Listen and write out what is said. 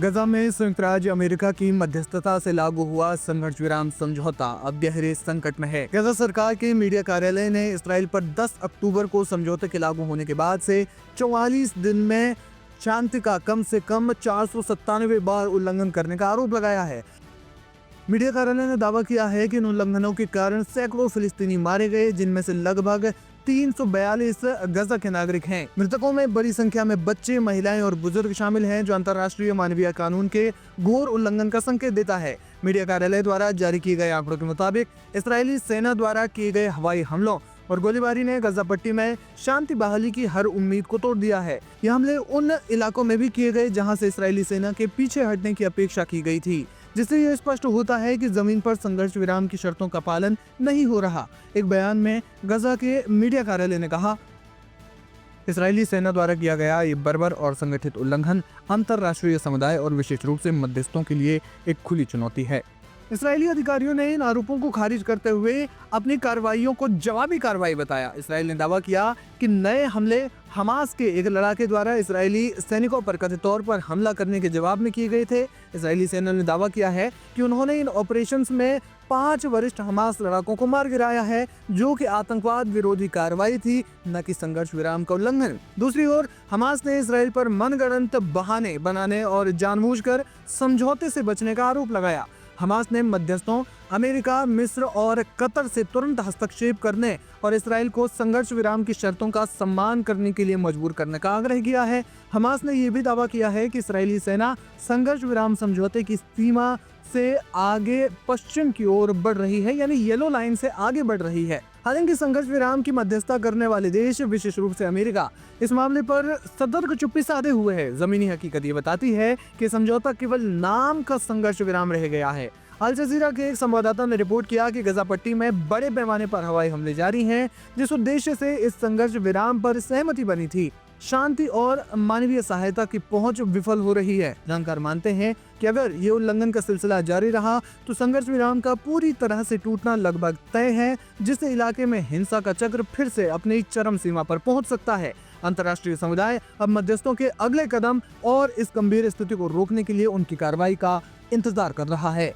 गजा में संयुक्त राज्य अमेरिका की मध्यस्थता से लागू हुआ संघर्ष विराम समझौता अब गहरे संकट में है। गजा सरकार के मीडिया कार्यालय ने इसराइल पर 10 अक्टूबर को समझौते के लागू होने के बाद से 44 दिन में शांति का कम से कम 497 बार उल्लंघन करने का आरोप लगाया है। मीडिया कार्यालय ने दावा किया है कि इन उल्लंघनों के कारण सैकड़ों फिलिस्तीनी मारे गए, जिनमें से लगभग 342 गजा के नागरिक हैं। मृतकों में बड़ी संख्या में बच्चे, महिलाएं और बुजुर्ग शामिल हैं, जो अंतर्राष्ट्रीय मानवीय कानून के घोर उल्लंघन का संकेत देता है। मीडिया कार्यालय द्वारा जारी किए गए आंकड़ों के मुताबिक इसराइली सेना द्वारा किए गए हवाई हमलों और गोलीबारी ने गजा पट्टी में शांति बहाली की हर उम्मीद को तोड़ दिया है। ये हमले उन इलाकों में भी किए गए जहां से इसराइली सेना के पीछे हटने की अपेक्षा की गई थी, जिससे यह स्पष्ट होता है कि जमीन पर संघर्ष विराम की शर्तों का पालन नहीं हो रहा। एक बयान में गजा के मीडिया कार्यालय ने कहा, इसराइली सेना द्वारा किया गया ये बर्बर और संगठित उल्लंघन अंतर्राष्ट्रीय समुदाय और विशेष रूप से मध्यस्थों के लिए एक खुली चुनौती है। इसराइली अधिकारियों ने इन आरोपों को खारिज करते हुए अपनी कार्रवाइयों को जवाबी कार्रवाई बताया। इसराइल ने दावा किया कि नए हमले हमास के एक लड़ाके द्वारा इसराइली सैनिकों पर कथित तौर पर हमला करने के जवाब में किए गए थे। इसराइली सेना ने दावा किया है कि उन्होंने इन ऑपरेशंस में 5 वरिष्ठ हमास लड़ाकों को मार गिराया है, जो कि आतंकवाद विरोधी कार्रवाई थी, न कि संघर्ष विराम का उल्लंघन। दूसरी ओर हमास ने इसराइल पर मनगढ़ंत बहाने बनाने और जानबूझकर समझौते से बचने का आरोप लगाया। हमास ने मध्यस्थों अमेरिका, मिस्र और कतर से तुरंत हस्तक्षेप करने और इसराइल को संघर्ष विराम की शर्तों का सम्मान करने के लिए मजबूर करने का आग्रह किया है। हमास ने यह भी दावा किया है कि इसराइली सेना संघर्ष विराम समझौते की सीमा से आगे पश्चिम की ओर बढ़ रही है, यानी येलो लाइन से आगे बढ़ रही है। हालांकि संघर्ष विराम की मध्यस्थता करने वाले देश, विशेष रूप से अमेरिका, इस मामले पर सतर्क चुप्पी साधे हुए है। जमीनी हकीकत ये बताती है कि समझौता केवल नाम का संघर्ष विराम रह गया है। अल जजीरा के एक संवाददाता ने रिपोर्ट किया कि गजा पट्टी में बड़े पैमाने पर हवाई हमले जारी हैं, जिस उद्देश्य से इस संघर्ष विराम पर सहमति बनी थी। शांति और मानवीय सहायता की पहुंच विफल हो रही है। जानकार मानते हैं कि अगर ये उल्लंघन का सिलसिला जारी रहा तो संघर्ष विराम का पूरी तरह से टूटना लगभग तय है, जिससे इलाके में हिंसा का चक्र फिर से अपनी चरम सीमा पर पहुंच सकता है। अंतर्राष्ट्रीय समुदाय अब मध्यस्थों के अगले कदम और इस गंभीर स्थिति को रोकने के लिए उनकी कार्रवाई का इंतजार कर रहा है।